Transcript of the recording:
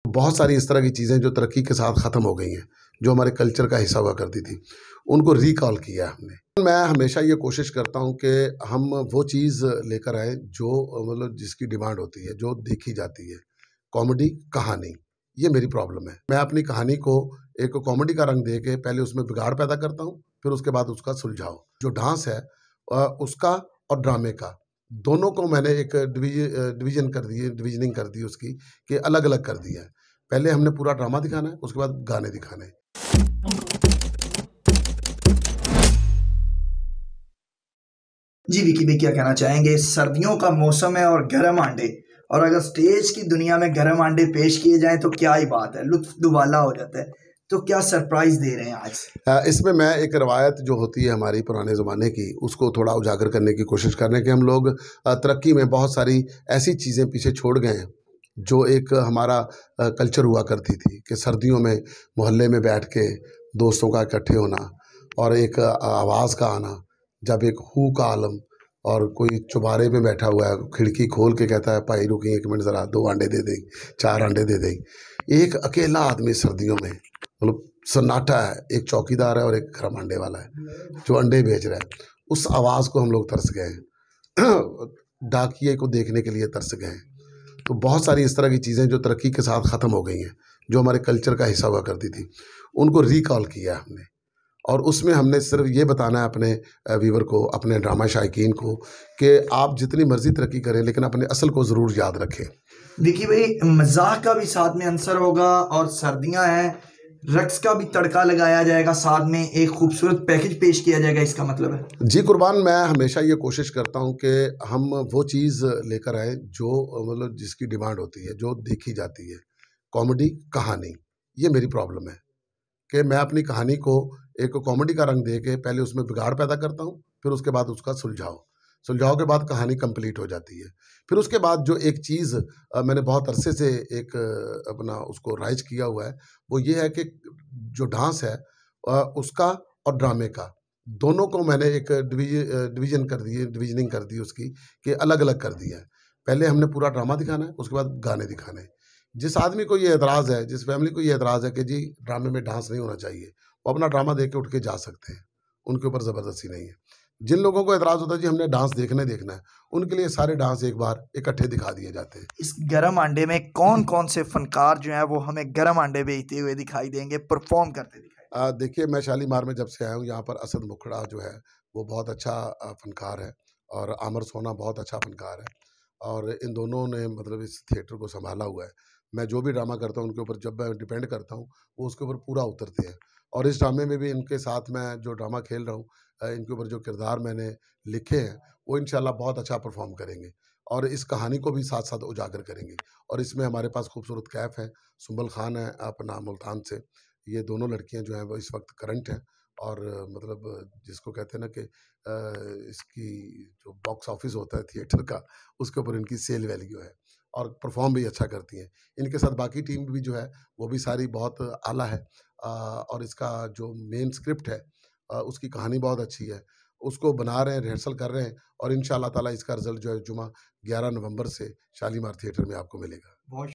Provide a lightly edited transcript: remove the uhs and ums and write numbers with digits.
बहुत सारी इस तरह की चीज़ें जो तरक्की के साथ ख़त्म हो गई हैं, जो हमारे कल्चर का हिस्सा हुआ करती थी, उनको रिकॉल किया है हमने। मैं हमेशा ये कोशिश करता हूँ कि हम वो चीज़ लेकर आएँ जो मतलब जिसकी डिमांड होती है, जो देखी जाती है। कॉमेडी, कहानी, ये मेरी प्रॉब्लम है। मैं अपनी कहानी को एक कॉमेडी का रंग दे के पहले उसमें बिगाड़ पैदा करता हूँ, फिर उसके बाद उसका सुलझाव। जो डांस है उसका और ड्रामे का, दोनों को मैंने एक डिवीज़निंग कर दी उसकी कि अलग-अलग कर दिया है। पहले हमने पूरा ड्रामा दिखाना है, उसके बाद गाने दिखाने हैं। जी विकी भाई, क्या कहना चाहेंगे? सर्दियों का मौसम है और गर्म अंडे, और अगर स्टेज की दुनिया में गर्म अंडे पेश किए जाएं तो क्या ही बात है, लुत्फ दुबाला हो जाता है। तो क्या सरप्राइज दे रहे हैं आज? इसमें मैं एक रवायत जो होती है हमारी पुराने ज़माने की, उसको थोड़ा उजागर करने की कोशिश कर रहे हैं कि हम लोग तरक्की में बहुत सारी ऐसी चीज़ें पीछे छोड़ गए हैं, जो एक हमारा कल्चर हुआ करती थी कि सर्दियों में मोहल्ले में बैठ के दोस्तों का इकट्ठे होना और एक आवाज़ का आना, जब एक हू का आलम और कोई चुबारे में बैठा हुआ है, खिड़की खोल के कहता है, भाई रुकिए 1 मिनट ज़रा 2 अंडे दे दें, 4 अंडे दे दें। एक अकेला आदमी सर्दियों में, मतलब सन्नाटा है, एक चौकीदार है और एक गर्म अंडे वाला है जो अंडे बेच रहा है। उस आवाज़ को हम लोग तरस गए हैं। डाकिये को देखने के लिए तरस गए हैं। तो बहुत सारी इस तरह की चीज़ें जो तरक्की के साथ ख़त्म हो गई हैं, जो हमारे कल्चर का हिस्सा हुआ करती थी, उनको रिकॉल किया हमने। और उसमें हमने सिर्फ ये बताना है अपने व्यूवर को, अपने ड्रामा शायकीन को, कि आप जितनी मर्जी तरक्की करें लेकिन अपने असल को ज़रूर याद रखें। विकी भाई, मजाक का भी साथ में अंसर होगा और सर्दियां हैं, रक्स का भी तड़का लगाया जाएगा, साथ में एक खूबसूरत पैकेज पेश किया जाएगा, इसका मतलब है? जी कुर्बान, मैं हमेशा ये कोशिश करता हूँ कि हम वो चीज़ लेकर आएँ जो मतलब जिसकी डिमांड होती है, जो देखी जाती है। कॉमेडी, कहानी, ये मेरी प्रॉब्लम है कि मैं अपनी कहानी को एक कॉमेडी का रंग दे के पहले उसमें बिगाड़ पैदा करता हूँ, फिर उसके बाद उसका सुलझाव। सुलझाव के बाद कहानी कंप्लीट हो जाती है। फिर उसके बाद जो एक चीज़ मैंने बहुत अरसे से एक अपना उसको राइज किया हुआ है, वो ये है कि जो डांस है उसका और ड्रामे का, दोनों को मैंने एक डिवीज़निंग कर दी उसकी कि अलग-अलग कर दिया है। पहले हमने पूरा ड्रामा दिखाना है, उसके बाद गाने दिखाने हैं। जिस आदमी को ये एतराज़ है, जिस फैमिली को ये एतराज़ है कि जी ड्रामे में डांस नहीं होना चाहिए, वो अपना ड्रामा देख के उठ के जा सकते हैं। उनके ऊपर ज़बरदस्ती नहीं है। जिन लोगों को एतराज़ होता है जी हमने डांस देखना ही देखना है, उनके लिए सारे डांस एक बार इकट्ठे दिखा दिए जाते हैं। इस गरम अंडे में कौन कौन से फनकार जो हैं वो हमें गरम अंडे बेचते हुए दिखाई देंगे, परफॉर्म करते दिखाई? देखिए, मैं शालीमार में जब से आया हूँ, यहाँ पर असद मुखड़ा जो है वो बहुत अच्छा फ़नकार है और आमर सोना बहुत अच्छा फ़नकार है और इन दोनों ने मतलब इस थिएटर को सँभाला हुआ है। मैं जो भी ड्रामा करता हूँ उनके ऊपर जब मैं डिपेंड करता हूँ, वो उसके ऊपर पूरा उतरते हैं और इस ड्रामे में भी इनके साथ मैं जो ड्रामा खेल रहा हूँ, इनके ऊपर जो किरदार मैंने लिखे हैं, वो इंशाल्लाह बहुत अच्छा परफ़ॉर्म करेंगे और इस कहानी को भी साथ-साथ उजागर करेंगे और इसमें हमारे पास खूबसूरत कैफ़ है, सुंबल खान है अपना मुल्तान से। ये दोनों लड़कियां जो हैं वो इस वक्त करंट हैं और मतलब जिसको कहते हैं ना कि इसकी जो बॉक्स ऑफिस होता है थिएटर का, उसके ऊपर इनकी सेल वैल्यू है और परफॉर्म भी अच्छा करती हैं। इनके साथ बाकी टीम भी जो है वो भी सारी बहुत आला है और इसका जो मेन स्क्रिप्ट है उसकी कहानी बहुत अच्छी है। उसको बना रहे हैं, रिहर्सल कर रहे हैं और इंशाल्लाह ताला इसका रिजल्ट जो है जुमा 11 नवंबर से शालीमार थिएटर में आपको मिलेगा। बहुत